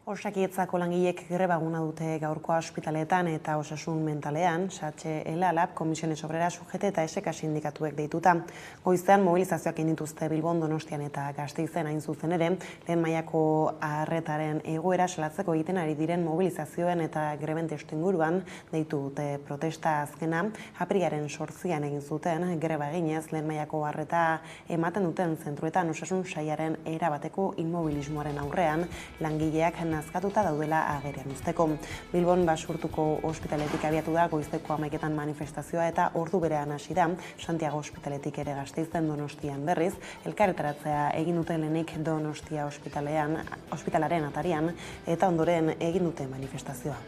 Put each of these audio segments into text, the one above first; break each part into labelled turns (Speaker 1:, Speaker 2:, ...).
Speaker 1: Osakidetzako langileek greba eguna dute gaurkoa ospitaleetan eta osasun mentalean, Satxe Elalab, Komisiones Obrera UGT eta SK sindikatuek deituta. Goizean mobilizazioak egin dituzte Bilbon, Donostian eta Gasteizen hain zuzen ere, lehen mailako arretaren egoera salatzeko egiten ari diren mobilizazioen eta greben testuinguruan deitu dute protesta azkena. Apirilaren 8an egin zuten greba eginez lehen mailako arreta ematen duten zentruetan osasun sailaren erabateko inmobilismoaren aurrean langileak nazkatuta daudela agerian uzteko. Bilbon Basurtuko ospitaletik abiatu da goizeko 11etan manifestazioa eta ordu berean hasi da Santiago ospitaletik ere Gasteizen, Donostian berriz, elkarretaratzea egin dute lehenik Donostia ospitalaren atarian eta ondoren egin dute manifestazioa.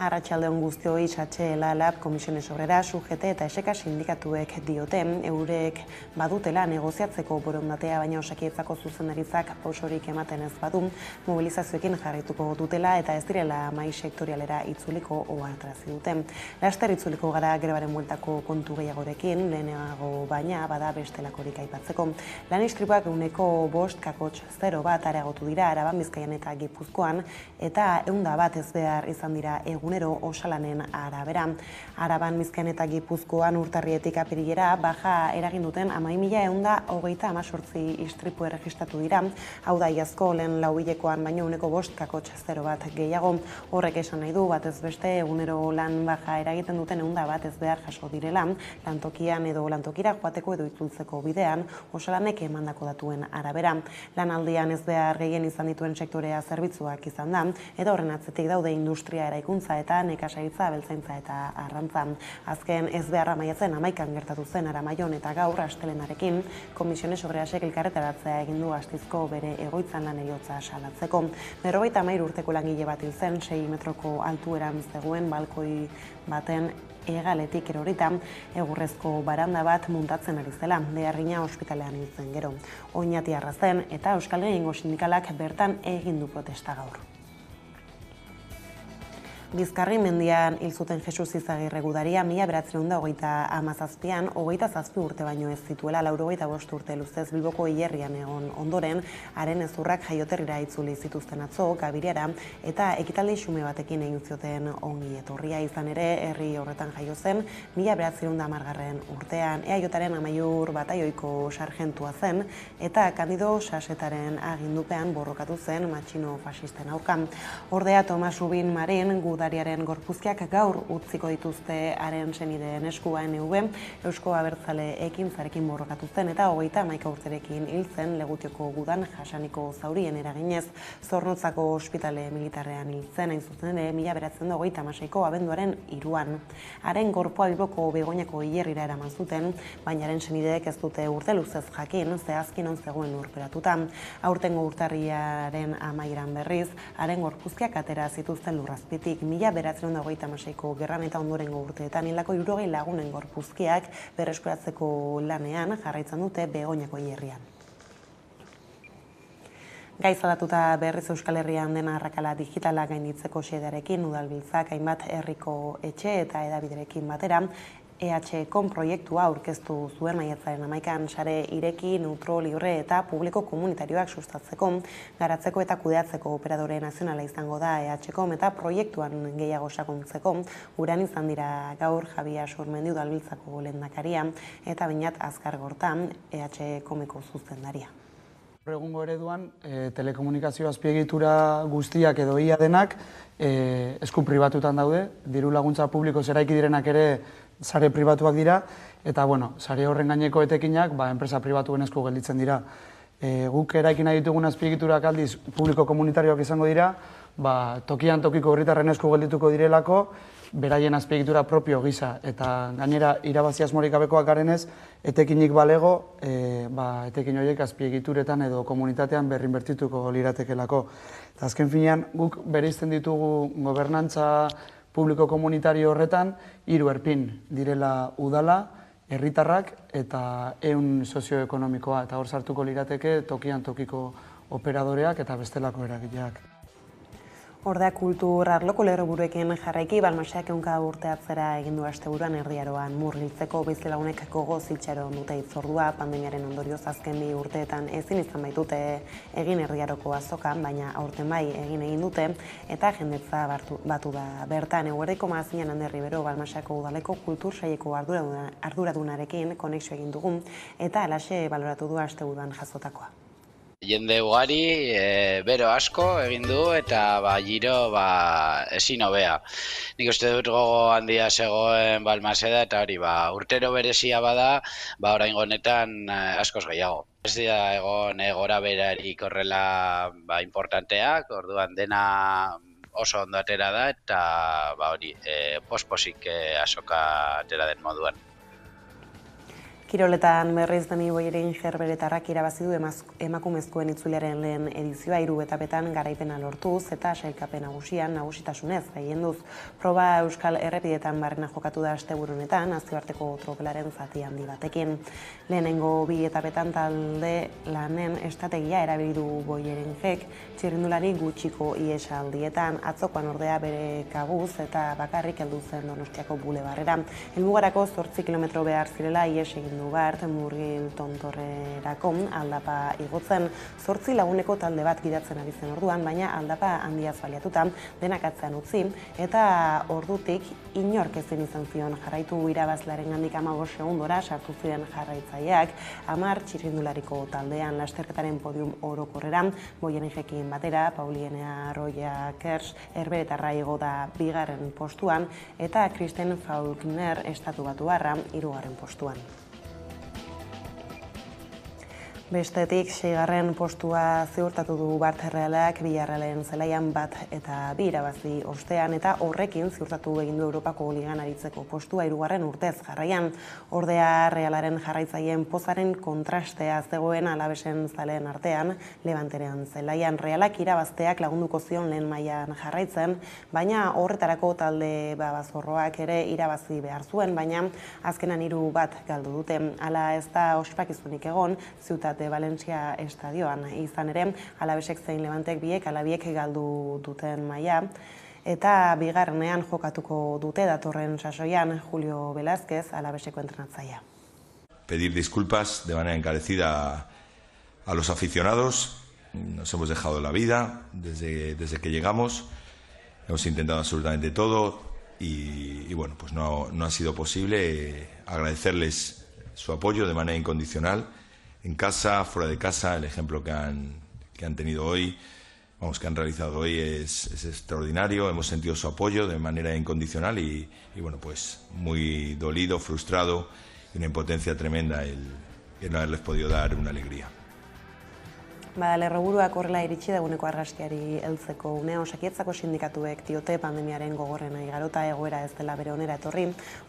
Speaker 1: Arratsaldeon guztioi, Satxe Elalab, Komisiones Obrera UGT eta SK sindikatuek diote eurek badutela negoziatzeko borondatea, baina Osakidetzako zuzendaritzak pausorik ematen ez badu, mobilizazioekin jarraituko dutela eta ez direla mahai sektorialera itzuliko ohartarazi dute. Laster itzuliko gara grebaren bueltako kontu gehiagorekin, lehenago baina bada bestelakorik aipatzeko. Lan istripuak 5,0 bat areagotu dira Araban, Bizkaian eta Gipuzkoan eta 100 bat ezbehar izan dira egunero osalanen arabera. Araban, Bizkaian eta Gipuzkoan urtarrietik apirilera baja eragin duten 11.038 istripu erregistratu dira. Hau da iazko lehen lauhilekoan baino 5,0 bat gehiago. Horrek esan nahi du batez beste egunero lan baja eragiten duten 100 bat ezbehar jaso direla, lantokian edo lantokira joateko edo itzultzeko bidean osalanek emandako datuen arabera. Lanaldian ezbehar gehien izan dituen sektorea zerbitzuak izan da, eta horren atzetik daude industria eraikuntza eta nekazaritza, abeltzaintza eta arrantza. Azken ezbeharra maiatzen 11an gertatu zen Aramaion eta gaur astelenarekin Komisiones Obrerasek elkarretaratzea egin du Gasteizko bere egoitzan lan heriotza salatzeko. 53 urteko langile bat hil zen, 6 metroko altueran zegoen balkoi baten hegaletik erorita, egurrezko baranda bat muntatzen ari zela, Beharrina ospitalean hil zen gero. Oñati Arrazen eta Euskal Gehiengo Sindikalak bertan egin du protesta gaur. Bizkarri mendian hil zuten Jesus Izagirre gudaria 1937an 27 urte baino ez zituela 95 urte luzez Bilboko hilerrian egon ondoren, haren ezurrak jaioterrira itzuli zituzten atzo Gabiriara eta ekitaldi xume batekin egin zioten ongi etorria. Izan ere, herri horretan jaio zen 1910 urtean EAJaren Amaiur Bataioiko sargentua zen eta Kandido Sasetaren agindupean borrokatu zen matxino fasisten aurka. Ordea Tomas Rubin Marin gudariaren gorpuzkiak gaur utziko dituzte haren senideen esku ANV, Eusko Abertzale ekintzarekin borrokatu zen eta 31 urterekin hil zen Legutioko gudan jasaniko zaurien eraginez. Zornotzako ospitale militarrean hil zen hain zuzen ere 1936ko abenduaren 3an. Haren gorpua Bilboko Begoñako hilerrira eraman zuten, baina haren senideek ez dute urte luzez jakin zehazki non zegoen lurperatuta. Aurtengo urtarriaren amaieran berriz, haren gorpuzkiak atera zituzten lurrazpitik. 1936ko gerran eta ondorengo urteetan hildako 60 lagunen gorpuzkiak berreskuratzeko lanean jarraitzen dute Begoñako hilerrian. Gai zaldatuta berriz Euskal Herrian dena arrakala digitala gainditzeko xedearekin udalbiltzak hainbat herriko etxe eta hedabiderekin batera EHkom proiektua aurkeztu zuen maiatzaren 11an sare ireki, neutro, libre eta publiko komunitarioak sustatzeko, garatzeko eta kudeatzeko operadore nazionala izango da EHkom eta proiektuan gehiago sakontzeko. Gurean izan dira gaur Javier Sormendi udalbiltzako lehendakaria eta Beñat Azkargorta EHkomeko zuzendaria.
Speaker 2: Egungo ereduan, telekomunikazio azpiegitura guztiak edo ia denak esku pribatutan daude, diru laguntza publiko zeraiki direnak ere sare pribatuak dira, eta sare horren gaineko etekinak enpresa pribatuen esku gelditzen dira. Guk eraiki nahi ditugun azpiegiturak aldiz publiko komunitarioak izango dira, tokian tokiko herritarren esku geldituko direlako, beraien azpiegitura propio gisa, eta gainera irabazi asmorik gabekoak garenez, etekinik balego, etekin horiek azpiegituretan edo komunitatean berrinbertituko liratekelako. Eta azken finean, guk bereizten ditugu gobernantza publiko komunitario horretan, 3 erpin direla udala, herritarrak eta ehun sozioekonomikoa, eta hor sartuko lirateke tokian tokiko operadoreak eta bestelako eragileak.
Speaker 1: Ordea kultur arloko lerroburuekin jarraiki, Balmaseak 100 urte atzera egin du asteburuan Erdiaroan murgiltzeko bizilagunek gogoz itxaron dute hitzordua, pandemiaren ondorioz azken 2 urteetan ezin izan baitute egin Erdiaroko azokan, baina aurten bai egin dute, eta jendetza batu da bertan. Eguerdiko Magazinean Ander Ribero, Balmaseako udaleko kultur saileko arduradunarekin konexio egin dugu, eta halaxe baloratu du asteburuan jasotakoa.
Speaker 3: Jende ugari, bero asko egin du eta giro ezin hobea. Nik uste dut gogo handia zegoen Balmaseda eta hori urtero berezia bada, oraingo honetan askoz gehiago. Ez dira egon gora berarik horrela importanteak, orduan dena oso ondo atera da eta hori posposik azoka atera den moduan.
Speaker 1: Kiroletan berriz Dani Boyerin Gerberetarrak irabazi du emakumezkoen itzuliaren lehen edizioa 3 etapetan garaipena lortuz eta sailkapen nagusitasunez gehienduz. Proba Euskal Errepidetan barrena jokatu da asteburu honetan, nazioarteko tropelaren zati handi batekin. Lehenengo 2 etapetan talde lanen estrategia erabili du Boyerinjek, txirrindulari gutxiko iesaldietan, atzokoan ordea bere kabuz eta bakarrik heldu zen Donostiako bulebarrera. Helmugarako 8 kilometro behar zirela ies egin du bart, Murgil Tontorrerako aldapa igotzen 8 laguneko talde bat gidatzen ari zen orduan, baina aldapa handiaz baliatuta denak atzean utzi, eta ordutik inork ezin izan zion jarraitu irabazlearen gandik 15 segundora sartu ziren jarraitzaileak, 10 txirrindulariko taldean lasterketaren podium orokorreran, Boyerinjekin batera, Paulienea Arroya Kers, Herberetarra igo da 2. postuan, eta Kristen Faulkner estatubatuarra 3. postuan. Bestetik, 6. postua ziurtatu du Bart Errealak Villarrealen zelaian 1 eta 2 irabazi ostean, eta horrekin ziurtatu egin du Europako Ligan aritzeko postua 3. urtez jarraian. Ordea Realaren jarraitzaileen pozaren kontrastea zegoen Alavesen zaleen artean, Levanterean zelaian. Realak irabazteak lagunduko zion lehen mailan jarraitzen, baina horretarako talde babazorroak ere irabazi behar zuen, baina azkenan 3-1 galdu dute. Hala ez da ospakizunik egon, Ziutat de Valencia estadioan. Izan ere, Alavesek zein Levantek biek galdu duten maila, eta 2. jokatuko dute datorren sasoian Julio Velázquez, Alaveseko entrenatzailea.
Speaker 4: Pedir disculpas de manera encarecida a los aficionados. Nos hemos dejado la vida desde que llegamos. Hemos intentado absolutamente todo y bueno, pues no ha sido posible. Agradecerles su apoyo de manera incondicional. En casa, fuera de casa, el ejemplo que han tenido hoy, que han realizado hoy es extraordinario. Hemos sentido su apoyo de manera incondicional y bueno, pues muy dolido, frustrado y una impotencia tremenda el no haberles podido dar una alegría.
Speaker 1: Lerroburuak horrela iritsi da eguneko arrastiari heltzeko unea. Osakidetzako sindikatuek diote pandemiaren gogorrena igarota egoera ez dela bere onera etorri,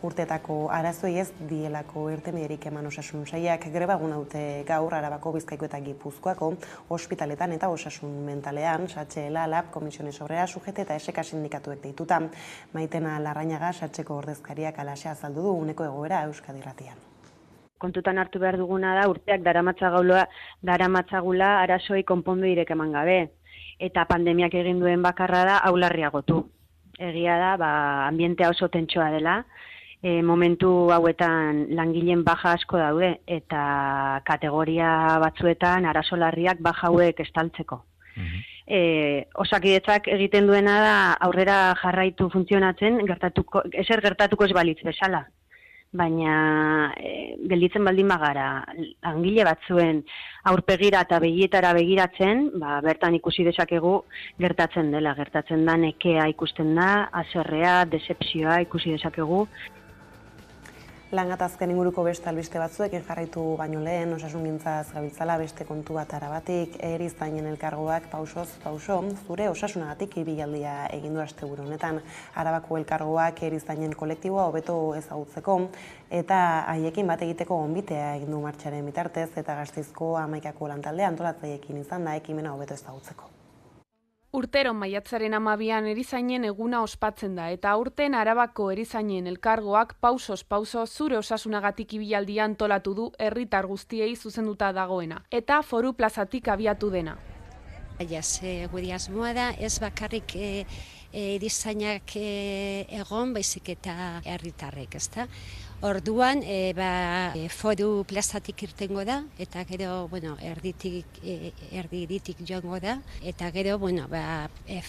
Speaker 1: urteetako arazoei ez dielako irtenbiderik eman osasun sailak. Greba eguna dute gaur Arabako, Bizkaiko eta Gipuzkoako ospitaletan eta osasun mentalean, SHL, LAB, Komisiones Obreras, UGT eta SK sindikatuek deituta. Maitena Larrañaga, SHko ordezkariak halaxe azaldu du uneko egoera Euskadi Irratian.
Speaker 5: Kontutan hartu behar duguna da urteak daramatzagula arazoei konponbiderik eman gabe. Eta pandemiak egin duen bakarra da aularriagotu. Egia da, ambientea oso tentsoa dela. Momentu hauetan langileen baja asko daude eta kategoria batzuetan arazo larriak baja hauek estaltzeko. Osakidetzak egiten duena da aurrera jarraitu funtzionatzen, ezer gertatuko ez balitz bezala. Baina gelditzen baldin bagara langile batzuen aurpegira eta begietara begiratzen, bertan ikusi dezakegu gertatzen dela, gertatzen da nekea ikusten da, haserrea, decepzioa ikusi dezakegu.
Speaker 1: Langatazken inguruko beste albiste batzuekin jarraitu baino lehen, osasungintzaz gabiltzala beste kontu bat arabatik, erizainen elkargoak pausoz pauso, zure osasunagatik ibilaldia egin du asteburu honetan. Arabako elkargoak erizainen kolektiboa hobeto ezagutzeko eta haiekin bat egiteko gonbitea egin du martxaren bitartez eta Gasteizko 11ko lantaldea antolatzaileekin izan da ekimena hobeto ezagutzeko.
Speaker 6: Urtero maiatzaren 12an erizainen eguna ospatzen da eta aurten Arabako erizainen elkargoak pausoz pauso zure osasunagatik ibilaldia antolatu du herritar guztiei zuzenduta dagoena eta Foru Plazatik abiatu dena.
Speaker 7: Gure asmoa da, ez bakarrik erizainak egon, baizik eta herritarrek, ezta? Orduan, foru plazatik irtengo da, eta gero, erdiritik joango da, eta gero,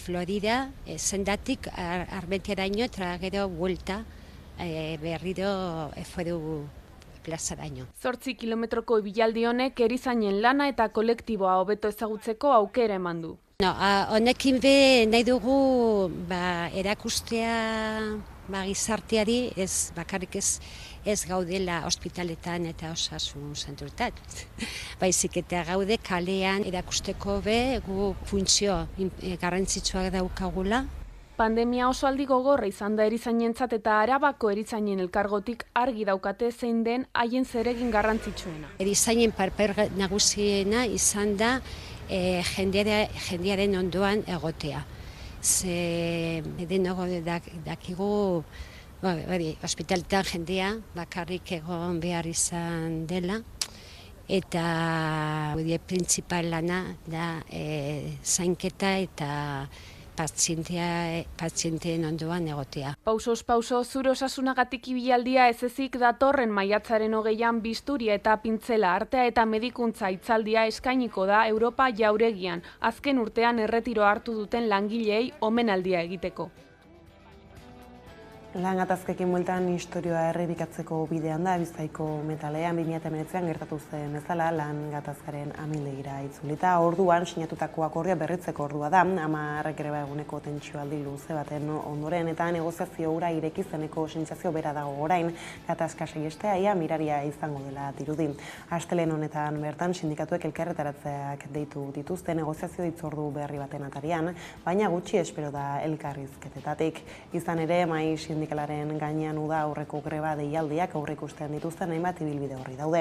Speaker 7: Florida, zendatik Armentiaraino, eta gero buelta berriro foru plazaraino.
Speaker 6: 8 kilometroko ibilaldi honek erizainen lana eta kolektiboa hobeto ezagutzeko aukera eman du.
Speaker 7: Honekin be nahi dugu erakustea gizarteari, ez bakarrik ez gaudela ospitaletan eta osasun zentroetan. Baizik eta gaude kalean erakusteko be gu funtzio garrantzitsua daukagula.
Speaker 6: Pandemia oso aldi gogorra izan da erizainentzat eta Arabako erizainen elkargotik argi daukate zein den haien zeregin garrantzitsuena.
Speaker 7: Erizainen paper nagusiena izan da jendearen ondoan egotea. Ze denago dakigu ospitaletan jendea bakarrik egon behar izan dela, eta principal lana da zainketa eta pazienteen ondoan egotea.
Speaker 6: Pausoz pauso, zure osasunagatik ibilaldia ez ezik datorren maiatzaren 20an bisturia eta pintzela artea eta medikuntza hitzaldia eskainiko da Europa jauregian, azken urtean erretiro hartu duten langileei omenaldia egiteko.
Speaker 1: Lan gatazkekin bueltan historioa errepikatzeko bidean da Bizkaiko metalean 2019an gertatu zen bezala lan gatazkaren amildegira itzulita. Orduan sinatutako akordioa berritzeko ordua da, 10 greba eguneko tentsioaldi luze baten ondoren eta negoziazio hura ireki zeneko sentsazio bera dago orain, gatazka saihestea ia miraria izango dela dirudi. Astelehen honetan bertan sindikatuek elkarretaratzeak deitu dituzte negoziazio hitzordu berri baten atarian, baina gutxi espero da elkarrizketetatik. Izan ere, mai sindikalaren gainean uda aurreko greba deialdiak aurreikusten dituzten hainbat ibilbide horri daude.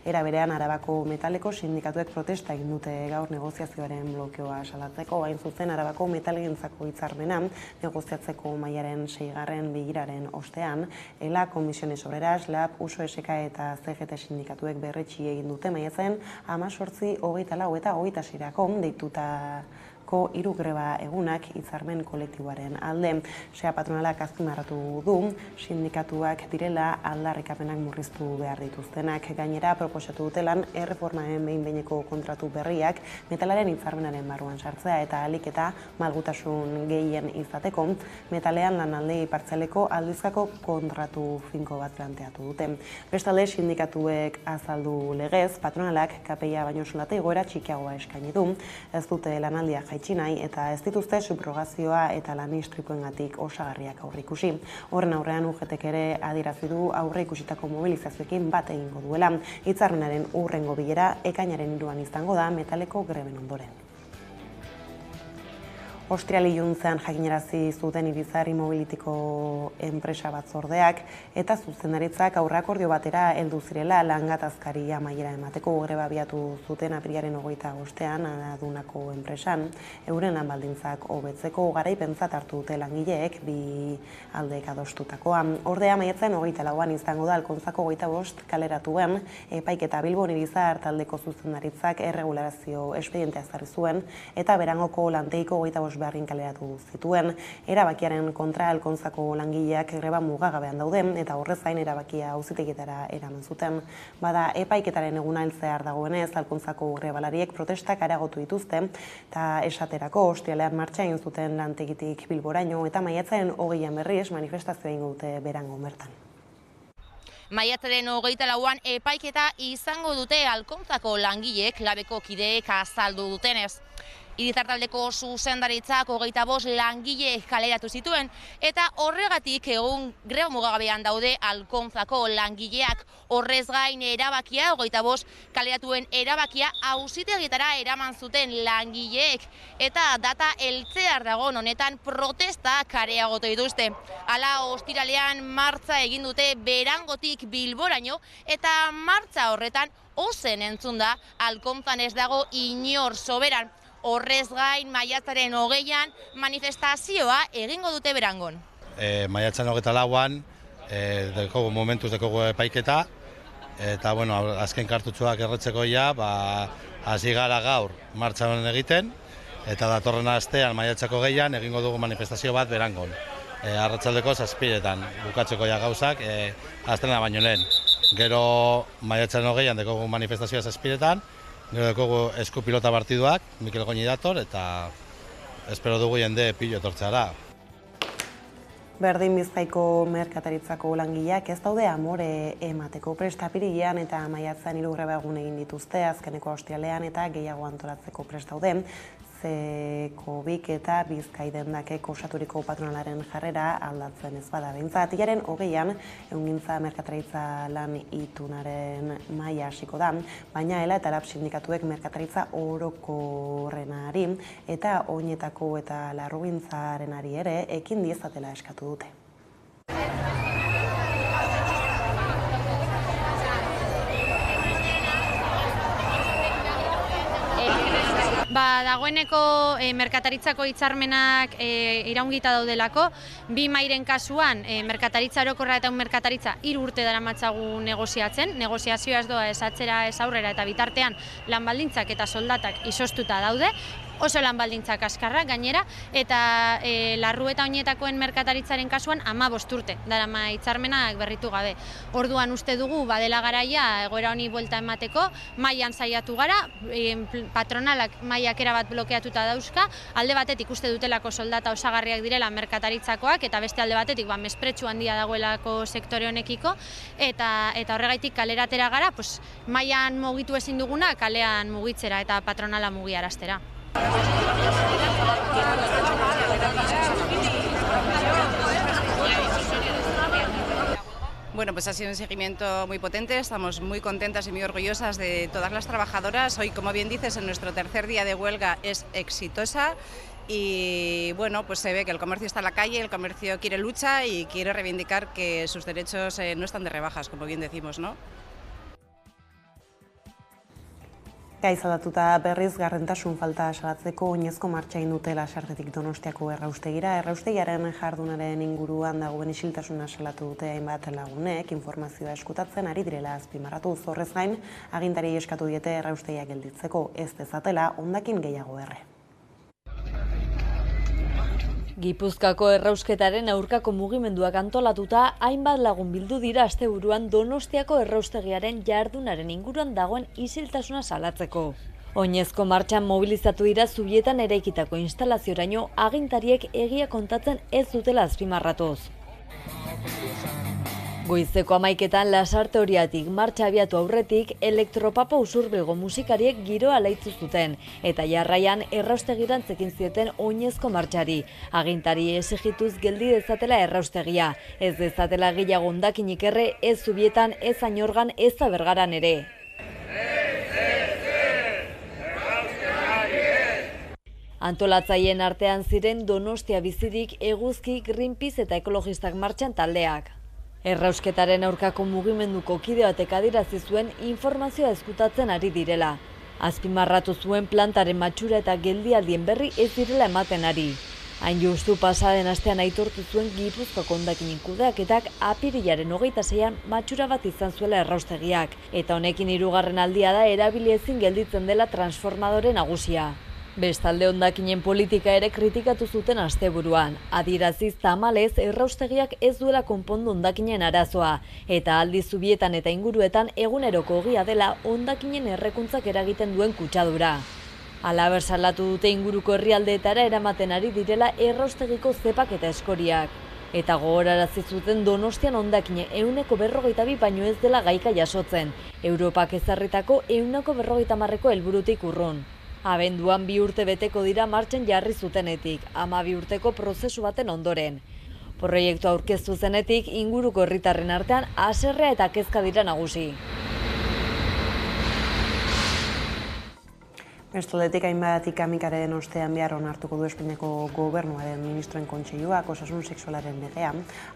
Speaker 1: Era berean Arabako metaleko sindikatuek protesta egin dute gaur negoziazioaren blokeoa salatzeko, hain zuzen Arabako metalgintzako hitzarmena negoziatzeko mailaren 6. biliraren ostean, ELA, Komisiones Obreras, LAB, USO-SK eta CGT sindikatuek berretsi egin dute maiatzen 18, 24 eta 26 deitutako 3 greba egunak hitzarmen kolektiboaren alde. Sea patronalak azpimarratu du, sindikatuak direla aldarrikapenak murriztu behar dituztenak. Gainera, proposatu dutelan erreformaen behin-behineko kontratu berriak metalaren hitzarmenaren barruan sartzea eta ahalik eta malgutasun gehien izateko metalean lanaldi partzialeko aldizkako kontratu finko bat planteatu dute. Bestalde, sindikatuek azaldu legez, patronalak KPIa baino soldata igoera txikiagoa eskaini du, ez dute lanaldia jaitsi nahi eta ez dituzte subrogazioa eta lan istripuengatik osagarriak aurreikusi. Horren aurrean UGTek ere adierazi du aurreikusitako mobilizazioekin bat egingo duela. Hitzarmenaren hurrengo bilera ekainaren 3an izango da metaleko greben ondoren. Ostrial iluntzean jakinarazi zuten Irizar Immobilityko enpresa batzordeak eta zuzendaritzak aurreakordio batera heldu zirela lan gatazkari amaiera emateko. Greba abiatu zuten apirilaren 25ean Adunako enpresan euren lan baldintzak hobetzeko garaipentzat hartu dute langileek bi aldeek adostutakoa. Ordea maiatzen 24an izango da Alkontzako 25 kaleratuen epaiketa Bilbon Irizar taldeko zuzendaritzak erregularazio espedientea ezarri zuen eta Berangoko lantegiko 25 beharrin kaleratu zituen. Erabakiaren kontra Alkontzako langileak greba mugagabean daude eta horrez gain erabakia auzitegietara eraman zuten. Bada epaiketaren eguna heltzear dagoenez Alkontzako grebalariek protestak areagotu dituzte eta esaterako Ostialean martxa egin zuten lantegitik Bilboraino eta maiatzaren 20an berriz manifestazioa egingo dute Berangon bertan.
Speaker 8: Maiatzaren 24an epaiketa izango dute Alkontzako langileek labeko kideek azaldu dutenez. Irizar taldeko zuzendaritzak 25 langile kaleratu zituen eta horregatik egun greba mugagabean daude Alkontzako langileak. Horrez gain erabakia 25 kaleratuen erabakia auzitegietara eraman zuten langileek eta data heltzear dagoen honetan protestak areagotu dituzte. Hala ostiralean martxa egin dute Berangotik Bilboraino eta martxa horretan ozen entzun da Alkontzan ez dago inor soberan. Horrez gain, maiatzaren 20an manifestazioa egingo dute Berangon.
Speaker 9: Maiatzaren 24an, momentuz dekogu epaiketa, eta azken kartutxoak erretzeko hasi gara gaur martxan egiten, Eta datorren astean maiatzako 6an egingo dugu manifestazio bat Berangon. Arratsaldeko 7etan bukatzeko ja gauzak, astrena baino lehen. Gero maiatzaren 20an dekogu manifestazioa 7etan, gero dekogu eskupilota partiduak, Mikel Goñi dator, eta espero dugu jende pilo etortzara.
Speaker 1: Berdin Bizkaiko merkataritzako langileak ez daude amore emateko prest apirilean eta maiatzean 3 greba egun egin dituzte azkeneko ostiralean eta gehiago antolatzeko prest daude. Covid eta Bizkai dendakek osaturiko patronalaren jarrera aldatzen ez bada behintzat. Hilaren 20an ehungintza merkataritza lan itunaren maila hasiko da, baina ELA eta LAB sindikatuek merkataritza orokorrenari eta oinetako eta larrugintzarenari ere ekin diezatela eskatu dute.
Speaker 10: Dagoeneko merkataritzako hitzarmenak iraungita daudelako, 2 mairen kasuan merkataritza orokorra eta merkataritza 3 urte daramatzagu negoziatzen, negoziazioa ez doa ez atzera ez aurrera eta bitartean lan baldintzak eta soldatak izoztuta daude, oso lan baldintzak kaskarrak gainera, eta larru eta oinetakoen merkataritzaren kasuan 15 urte darama hitzarmenak berritu gabe. Orduan uste dugu badela garaia egoera honi buelta emateko, mailan saiatu gara, patronalak mailak erabat blokeatuta dauzka, alde batetik uste dutelako soldata osagarriak direla merkataritzakoak, eta beste alde batetik mespretxu handia dagoelako sektore honekiko, eta horregaitik kalera atera gara, mailan mugitu ezin duguna kalean mugitzera eta patronala mugiaraztera.
Speaker 11: Bueno, pues ha sido un seguimiento muy potente, estamos muy contentas y muy orgullosas de todas las trabajadoras. Hoy, como bien dices, en nuestro tercer día de huelga es exitosa y bueno, pues se ve que el comercio está en la calle, el comercio quiere lucha y quiere reivindicar que sus derechos no están de rebajas, como bien decimos, ¿no?
Speaker 1: Gaizadatuta berriz gardentasun falta salatzeko oinezko martxa egin dute Lasartetik Donostiako erraustegira. Erraustegiaren jardunaren inguruan dagoen isiltasuna salatu dute hainbat lagunek, informazioa eskutatzen ari direla azpimarratu. Horrez gain, agintari eskatu diete erraustegia gelditzeko ez dezatela hondakin gehiago erre.
Speaker 12: Gipuzkoako errausketaren aurkako mugimenduak antolatuta, hainbat lagun bildu dira asteburuan Donostiako erraustegiaren jardunaren inguruan dagoen isiltasuna salatzeko. Oinezko martxan mobilizatu dira Zubietan eraikitako instalazioraino agintariek egia kontatzen ez dutela azpimarratuz. Goizeko 11etan Lasarte Oriatik martxa abiatu aurretik Elektropapa Usurbilgo musikariek giroa alaitzu zuten eta jarraian erraustegiran zekin zieten oinezko martxari. Agintari esigituz geldi dezatela erraustegia, ez dezatela gehiago hondakinik erre ez Zubietan, ez Añorgan, ez Bergaran ere. Antolatzaileen artean ziren Donostia Bizirik, Eguzki, Greenpeace eta ekologistak martxan taldeak. Errausketaren aurkako mugimenduko kide batek adierazi zuen informazioa ezkutatzen ari direla. Azpimarratu zuen plantaren matxura eta geldialdien berri ez direla ematen ari. Hain justu pasaden astean aitortu zuen Gipuzkoako hondakinen kudeaketak apirilaren 26an matxura bat izan zuela erraustegiak, eta honekin 3. aldia da erabili ezin gelditzen dela transformadore nagusia. Bestalde hondakinen politika ere kritikatu zuten asteburuan. Adieraziz tamalez erraustegiak ez duela konpondu hondakinen arazoa, eta aldi Zubietan eta inguruetan eguneroko ogia dela hondakinen errekuntzak eragiten duen kutsadura. Halaber salatu dute inguruko herrialdeetara eramaten ari direla erraustegiko zepak eta eskoriak. Eta gogorarazi zuten Donostian hondakine 142 baino ez dela gaika jasotzen, Europak ezarritako 150ko helburutik urrun. Abenduan 2 urte beteko dira martxan jarri zutenetik, 12 urteko prozesu baten ondoren. Proiektu aurkeztu zenetik inguruko herritarren artean haserrea eta kezka dira nagusi.
Speaker 1: Bestaldetik hainbat amikaren ostean behar onartuko du Espainiako gobernuaren ministroen kontseiluak osasun sexualaren legea,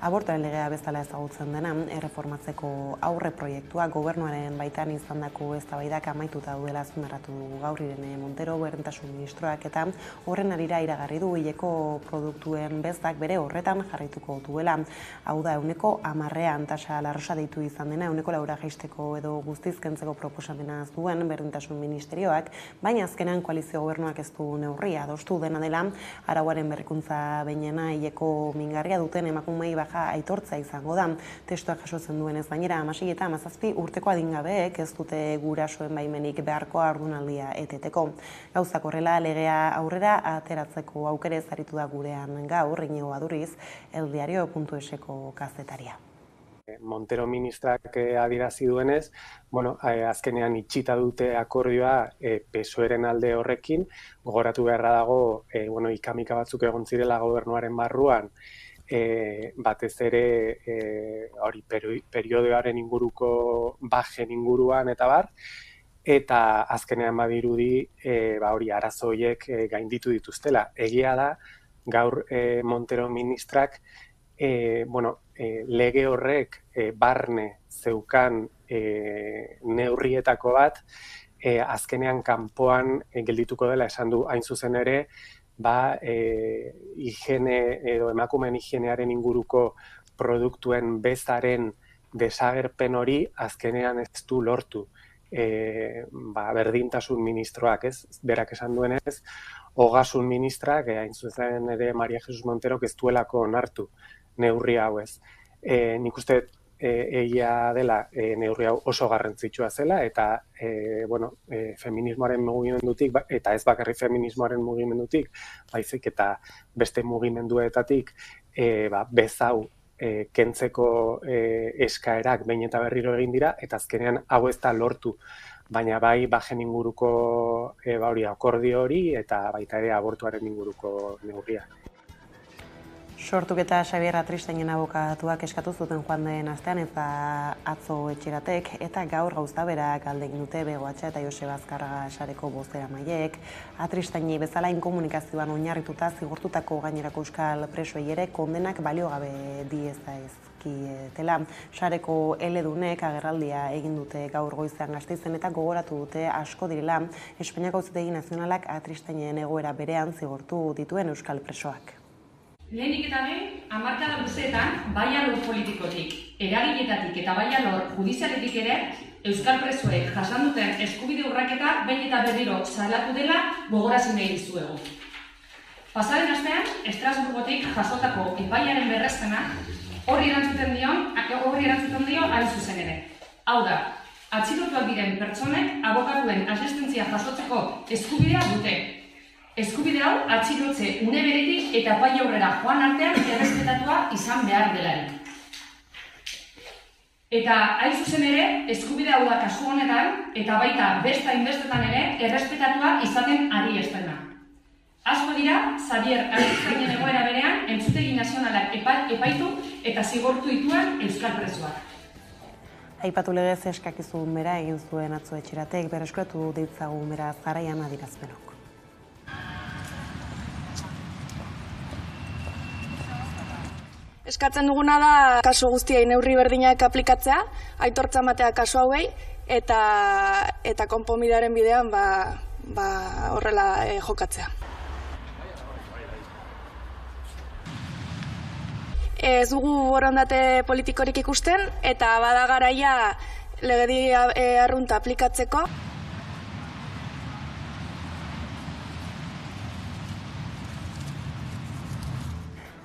Speaker 1: abortoaren legea bezala ezagutzen dena, erreformatzeko aurre proiektua gobernuaren baitan izandako eztabaidak amaituta duela azpimarratu gaur Irene Montero berdintasun ministroak, eta horren arira iragarri du hileko produktuen bezak bere horretan jarraituko duela. Hau da 10%, tasa larrosa deitu izan dena, 4% jaisteko edo guztiz kentzeko proposamena zuen berdintasun ministerioak, baina azkenean koalizio gobernuak ez du neurria adostu dena dela, arauaren berrikuntza behinena hileko mingarria duten emakumei baja aitortza izango da. Testuak jasotzen duenez gainera 16 eta 17 urteko adingabeek ez dute gurasoen baimenik beharko haurdunaldia eteteko. Gauzak horrela legea aurrera ateratzeko aukerez aritu da gurean gaur Iñigo Aduriz, eldiario.eseko kazetaria.
Speaker 13: Montero ministrak adierazi duenez, azkenean itxita dute akordioa PSOEren alde horrekin, gogoratu beharra dago, ikamika batzuk egon zirela gobernuaren barruan, batez ere periodoaren inguruko bajen inguruan eta bar, eta azkenean badirudi arazo horiek gainditu dituztela. Egia da, gaur Montero ministrak lege horrek barne zeukan neurrietako bat, azkenean kanpoan geldituko dela esan du hain zuzen ere, higiene edo emakumeen higienearen inguruko produktuen bezaren desagerpen hori azkenean ez du lortu. Berdintasun ministroak, berak esan duenez, ogasun ministrak, hain zuzen ere Maria Jesus Monterok ez duelako onartu neurri hau ez. Nik uste egia dela neurri hau oso garrantzitsua zela eta feminismoaren mugimendutik, eta ez bakarrik feminismoaren mugimendutik, baizik eta beste mugimenduetatik bezau kentzeko eskaerak behin eta berriro egin dira, eta azkenean hau ez da lortu, baina bai bajen inguruko akordio hori eta baita ere abortuaren inguruko neurria.
Speaker 1: Sortuk eta Xabier Atristainen abokatuak eskatu zuten joan den astean eta atzo etxeratek, eta gaur gauza berak aldegin dute Begoatxa eta Joseba Azkarraga sareko bozeramaileek. Atristaini bezala inkomunikazioan oinarrituta zigortutako gainerako euskal presoei ere kondenak baliogabe diezazkietela. Sareko eledunek agerraldia egin dute gaur goizean Gasteizen eta gogoratu dute asko direla Espainiako Auzitegi Nazionalak Atristainen egoera berean zigortu dituen euskal presoak.
Speaker 14: Lehenik eta behin, hamarkada luzeetan, bai alor politikotik, eragileetatik eta bai alor judizialetik ere, euskal presoek jasan duten eskubide urraketa behin eta berriro salatu dela gogorazi nahi dizuegu. Pasaren astean, Estrasburgotik jasotako epaiaren berrezpena horri erantzuten dio hain zuzen ere. Hau da, atxilotuak diren pertsonek abokatuen asistentzia jasotzeko eskubidea dute. Eskubide hau atxilotze une beretik eta epai aurrera joan artean errespetatua izan behar delarik. Eta hain zuzen ere, eskubide hau da kasu honetan, eta baita beste hainbestetan ere errespetatua izaten ari estena. Asko dira, Xabier Atristainen egoera berean, Entzutegi Nazionalak epaitu eta zigortu dituen euskal presoak.
Speaker 1: Aipatu legez eskakizun bera egin zuen atzo etxeratek, berreskuratu ditzagun beraz jarraian adierazpenok.
Speaker 15: Eskatzen duguna da kasu guztiei neurri berdinak aplikatzea, aitortza ematea kasu hauei eta konponbidearen bidean horrela jokatzea. Ez dugu borondate politikorik ikusten eta bada garaia legedi arrunta aplikatzeko.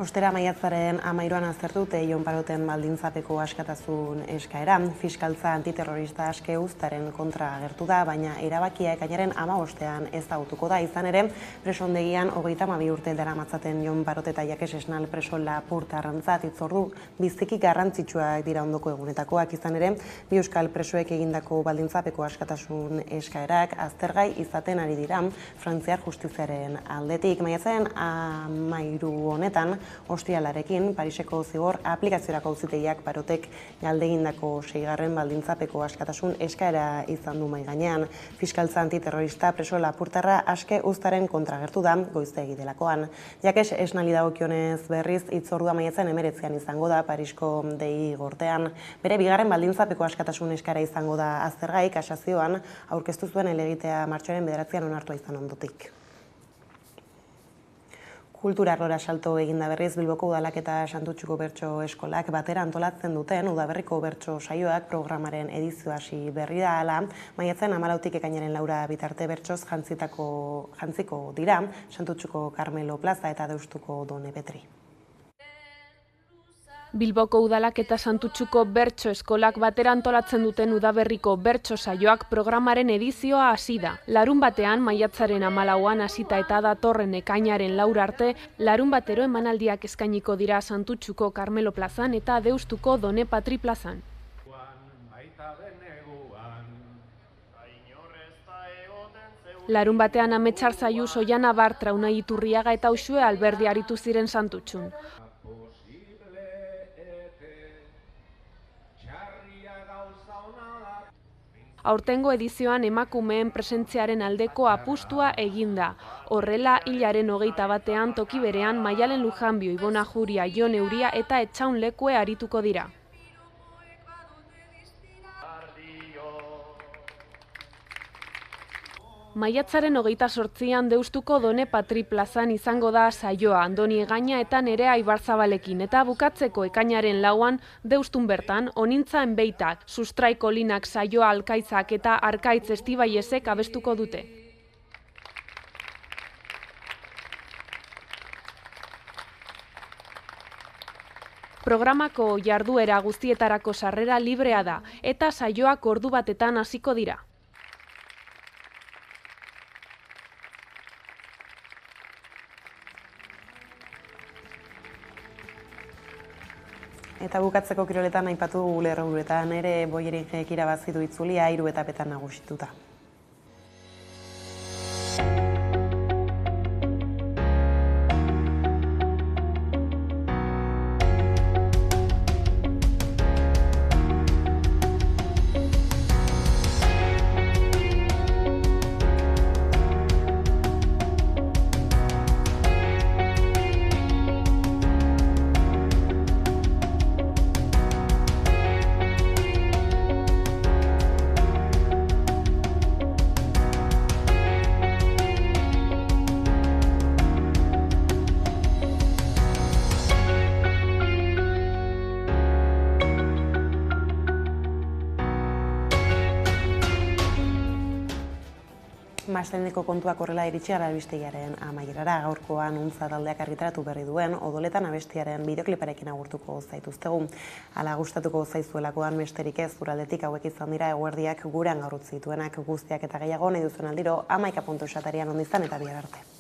Speaker 1: Ostera maiatzaren 13an aztertu dute Jon Paroten baldintzapeko askatasun eskaera. Fiskaltza antiterrorista aske uztaren kontra agertu da, baina erabakia ekainaren 15ean ezagutuko da. Izan ere, presondegian 32 urte daramatzaten Jon Parot eta Jakes Esnal preso lapurtarrantzat hitzordu biziki garrantzitsuak dira ondoko egunetakoak. Izan ere, bi euskal presoek egindako baldintzapeko askatasun eskaerak aztergai izaten ari dira Frantziar justiziaren aldetik. Maiatzaren 13 honetan ostialarekin Pariseko zigor aplikaziorako auzitegiak Parotek galdegindako 6. baldintzapeko askatasun eskaera izan du mahai gainean. Fiskaltza antiterrorista preso lapurtarra aske uztaren kontra agertu da goizegi delakoan. Jakes Esnali dagokionez berriz hitzordua maiatzaren 19an izango da Parisko dei gortean. Bere 2. baldintzapeko askatasun eskaera izango da aztergai kasazioan aurkeztu zuen helegitea martxoaren 9an onartua izan ondotik. Kultura arlora salto eginda berriz Bilboko Udalak eta Santutxuko Bertso Eskolak batera antolatzen duten Udaberriko Bertso Saioak programaren edizio hasi berri da hala, maiatzen 14tik ekainaren 4 bitarte bertsoz jantziko dira Santutxuko Carmelo Plaza eta Deustuko Done Petri.
Speaker 6: Bilboko Udalak eta Santutxuko Bertso Eskolak batera antolatzen duten Udaberriko Bertso Saioak programaren edizioa hasi da. Larunbatean, maiatzaren 14an hasita eta datorren ekainaren 4 arte, larunbatero emanaldiak eskainiko dira Santutxuko Carmelo Plazan eta Deustuko Done Patri Plazan. Larunbatean Ametsar Zaiu, Soiana Bartra, Unai Iturriaga eta Uxue Alberdi aritu ziren Santutxun. Aurtengo edizioan emakumeen presentziaren aldeko apustua eginda. Horrela, hilaren 21ean toki berean Maialen Lujanbio, Ibona Juria, Jon Euria eta Etxaun Lekue arituko dira. Maiatzaren 28an Deustuko Done Patri Plazan izango da saioa Andoni Egaña eta Nerea Ibarzabalekin eta bukatzeko ekainaren 4an Deustun bertan Onintza Enbeitak, Sustraiko Linak saioa Alkaitzak eta Arkaitz Estibaiesek abestuko dute. Programako jarduera guztietarako sarrera librea da eta saioak ordu batetan hasiko dira.
Speaker 1: Eta bukatzeko kiroletan aipatu lerroburuetan ere Boyeringek irabazi du itzulia 3 etapetan nagusituta. Mastendeko kontuak horrela iritsi gara albistegiaren amaierara. Gaurkoan Untza taldeak argitaratu berri duen Odoletan abestiaren bideokliparekin agurtuko zaituztegu. Hala gustatuko zaizuelakoan besterik ez zuraldetik hauek izan dira eguerdiak gurean gaur utzi dituenak guztiak eta gehiago nahi duzuen aldiro 11.satarian ondizan eta bihar arte.